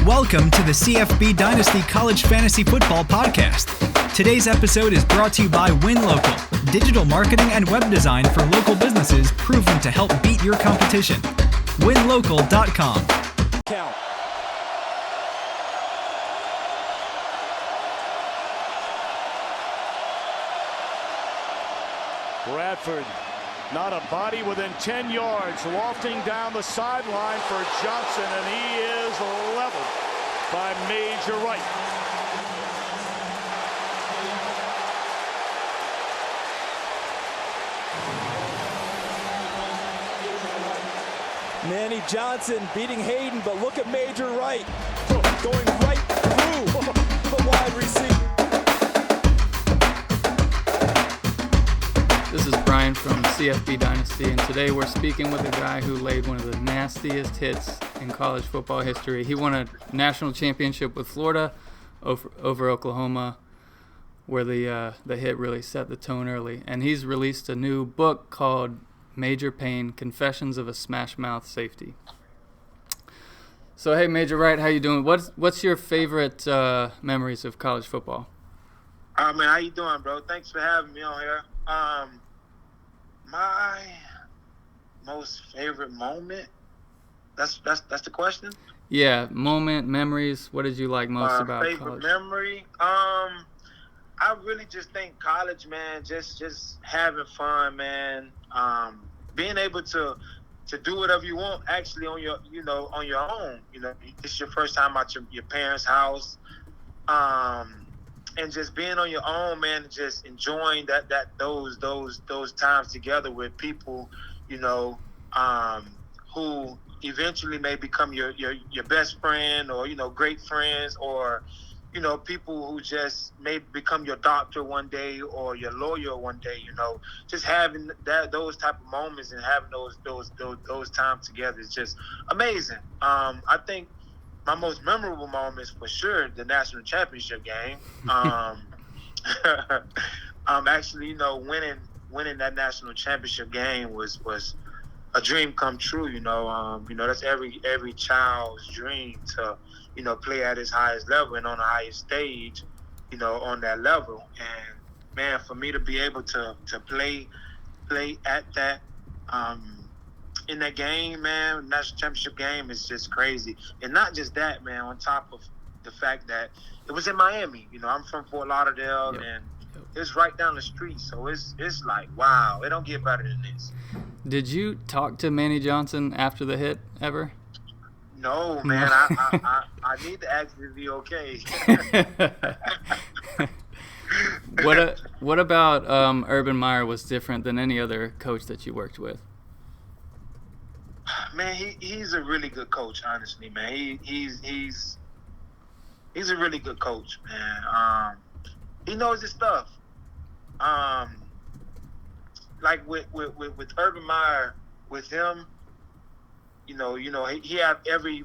Welcome to the CFBDynasty College Fantasy Football Podcast. Today's episode is brought to you by WinLocal, digital marketing and web design for local businesses proven to help beat your competition. WinLocal.com. Count. Bradford, not a body within 10 yards, lofting down the sideline for Johnson, and he is leveled by Major Wright. Manny Johnson beating Hayden, but look at Major Wright going right through the wide receiver. This is Brian from CFBDynasty, and today we're speaking with a guy who laid one of the nastiest hits in college football history. He won a national championship with Florida over Oklahoma, where the hit really set the tone early. And he's released a new book called Major Pain: Confessions of a Smash Mouth Safety. So hey, Major Wright, how you doing? What's your favorite memories of college football? Man, how you doing, bro? Thanks for having me on here. My most favorite moment. That's the question. Yeah, moment, memories. What did you like most about favorite college? Memory. I really just think college, man. Just having fun, man. Being able to do whatever you want, actually on your own. It's your first time out your parents' house. And just being on your own, man, and just enjoying those times together with people, who eventually may become your best friend, or great friends, or people who just may become your doctor one day or your lawyer one day. Just having those type of moments and having those times together is just amazing. I think my most memorable moments, for sure, the national championship game. Actually, winning that national championship game was a dream come true. That's every child's dream to, play at his highest level and on the highest stage, on that level. And man, for me to be able to play at that, in that game, man, national championship game, is just crazy. And not just that, man, on top of the fact that it was in Miami. I'm from Fort Lauderdale, and it's right down the street. So it's like, wow, it don't get better than this. Did you talk to Manny Johnson after the hit ever? No, man. I need to actually be okay. What about Urban Meyer was different than any other coach that you worked with? Man, he's a really good coach, honestly, man. He's a really good coach, man. He knows his stuff. Like with Urban Meyer, with him, he had every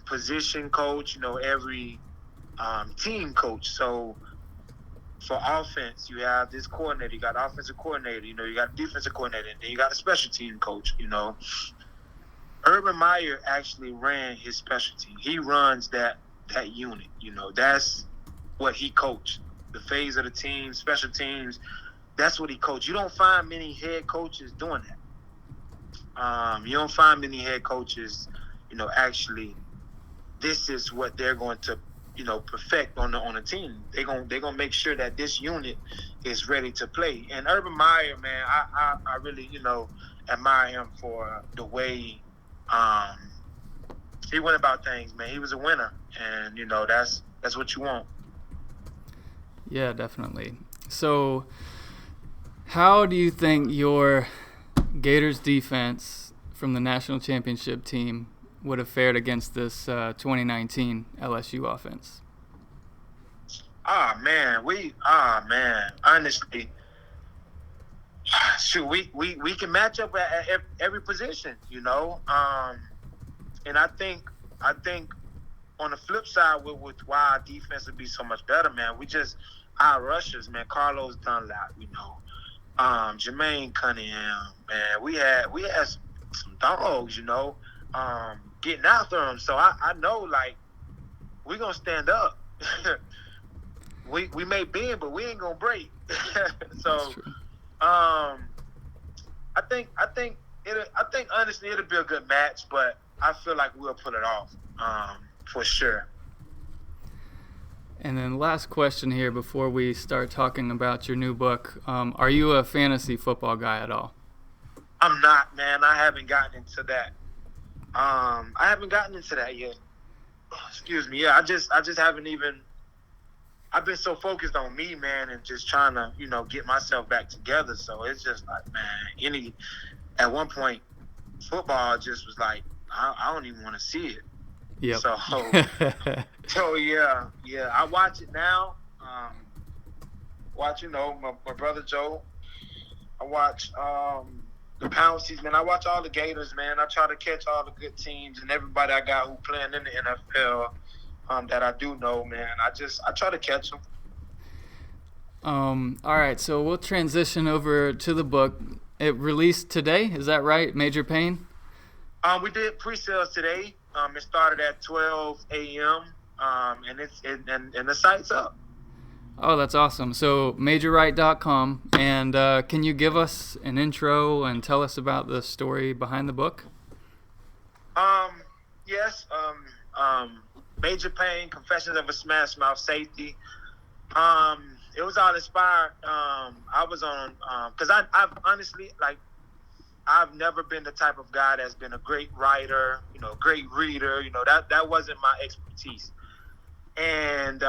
position coach, every team coach. So for offense, you have this coordinator, you got offensive coordinator, you got a defensive coordinator, and then you got a special team coach. Urban Meyer actually ran his special team. He runs that unit. That's what he coached. The phase of the team, special teams, that's what he coached. You don't find many head coaches doing that. You don't find many head coaches, actually, this is what they're going to perfect on a team. They're gonna make sure that this unit is ready to play. And Urban Meyer, man, I really admire him for the way he went about things, man. He was a winner, and that's what you want. Yeah, definitely. So, how do you think your Gators defense from the national championship team would have fared against this 2019 LSU offense? Man. Honestly, shoot, we can match up at every position, And I think on the flip side, with why our defense would be so much better, man, our rushers, man, Carlos Dunlap, Jermaine Cunningham, man, we had some dogs, getting after them. So I know, like, we're going to stand up. we may bend, but we ain't going to break. So, I think honestly it'll be a good match, but I feel like we'll pull it off, for sure. And then last question here before we start talking about your new book. Are you a fantasy football guy at all? I'm not, man. I haven't gotten into that. I haven't gotten into that yet. Excuse me. Yeah, I just haven't even. I've been so focused on me, man, and just trying to, get myself back together. So it's just like, man, at one point, football just was like, I don't even want to see it. Yep. So yeah, I watch it now. Watch, my brother Joe. I watch the Pouncies, man. I watch all the Gators, man. I try to catch all the good teams and everybody I got who playing in the NFL that I do know, man. I try to catch them. All right, so we'll transition over to the book. It released today, is that right, Major Payne? We did pre-sales today. It started at 12 a.m. And the site's up. Oh, that's awesome. So MajorWright.com, and can you give us an intro and tell us about the story behind the book? Yes. Major Payne, Confessions of a Smash Mouth Safety. It was all inspired. I was on because I've honestly, like, I've never been the type of guy that's been a great writer, great reader. That wasn't my expertise. And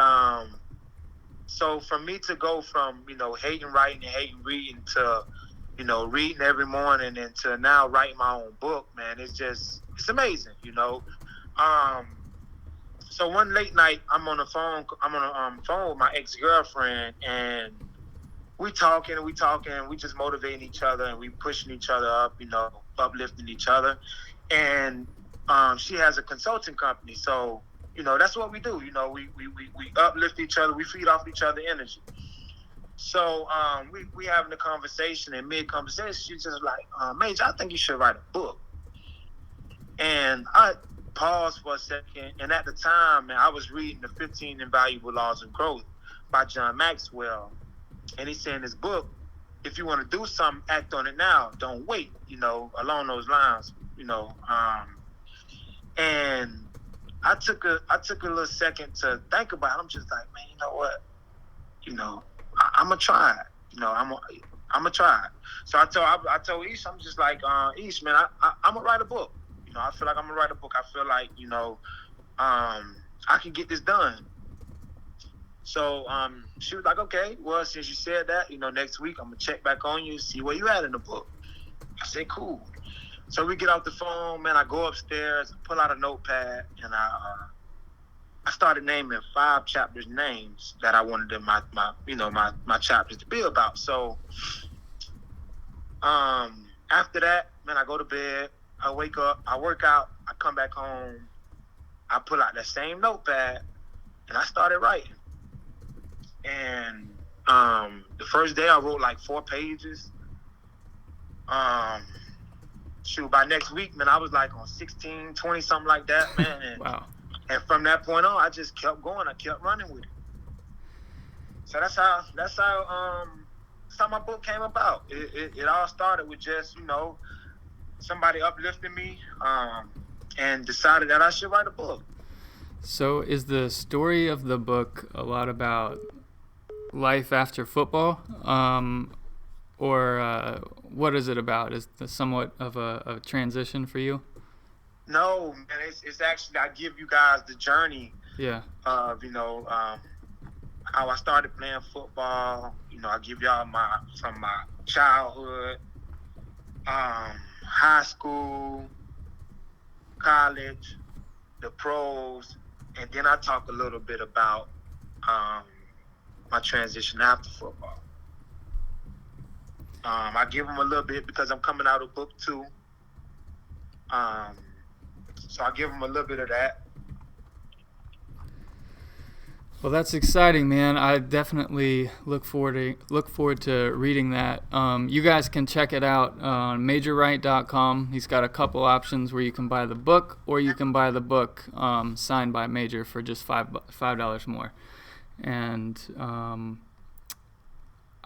so for me to go from, hating writing and hating reading to, reading every morning and to now writing my own book, man, it's amazing, So one late night, I'm on the phone with my ex-girlfriend, and we talking, we just motivating each other, and we pushing each other up, uplifting each other. And she has a consulting company, so that's what we do. We uplift each other, we feed off each other energy. So we having a conversation, and mid-conversation, she's just like, Major, I think you should write a book. And I paused for a second, and at the time, man, I was reading the 15 Invaluable Laws of Growth by John Maxwell. And he said in his book, if you want to do something, act on it now. Don't wait, along those lines, And I took a little second to think about it. I'm just like, man, you know what? I'm gonna try it. I'm gonna try it. So I told Ish, I'm just like, Ish, man, I'm gonna write a book. I feel like I'm gonna write a book. I feel like, I can get this done. So she was like, okay, well, since you said that, next week I'm gonna check back on you, see where you at in the book. I said, cool. So we get off the phone, man. I go upstairs, pull out a notepad, and I started naming 5 chapters names that I wanted my chapters to be about. So after that, man, I go to bed. I wake up, I work out, I come back home, I pull out that same notepad, and I started writing. And the first day I wrote like 4 pages. By next week, man, I was like on 16, 20, something like that, man. And, wow. And from that point on, I just kept going. I kept running with it. So that's how my book came about. It all started with just, somebody uplifted me and decided that I should write a book. So is the story of the book a lot about life after football? Or what is it about? Is it somewhat of a transition for you? No, man. It's actually, I give you guys the journey of, how I started playing football. I give y'all from my childhood, high school, college, the pros, and then I talk a little bit about my transition after football. I give them a little bit because I'm coming out of book 2. So I give them a little bit of that. Well, that's exciting, man. I definitely look forward to reading that. You guys can check it out on MajorWright.com. He's got a couple options where you can buy the book, or you can buy the book signed by Major for just $5 more. And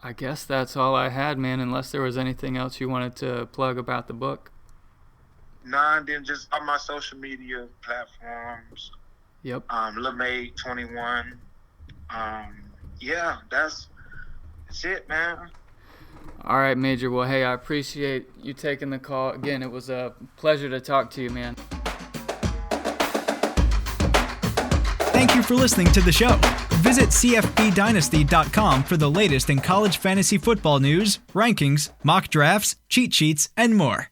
I guess that's all I had, man. Unless there was anything else you wanted to plug about the book. Nah, and then just on my social media platforms. Yep. LeMay21. Yeah, that's it, man. All right, Major. Well, hey, I appreciate you taking the call. Again, it was a pleasure to talk to you, man. Thank you for listening to the show. Visit CFBDynasty.com for the latest in college fantasy football news, rankings, mock drafts, cheat sheets, and more.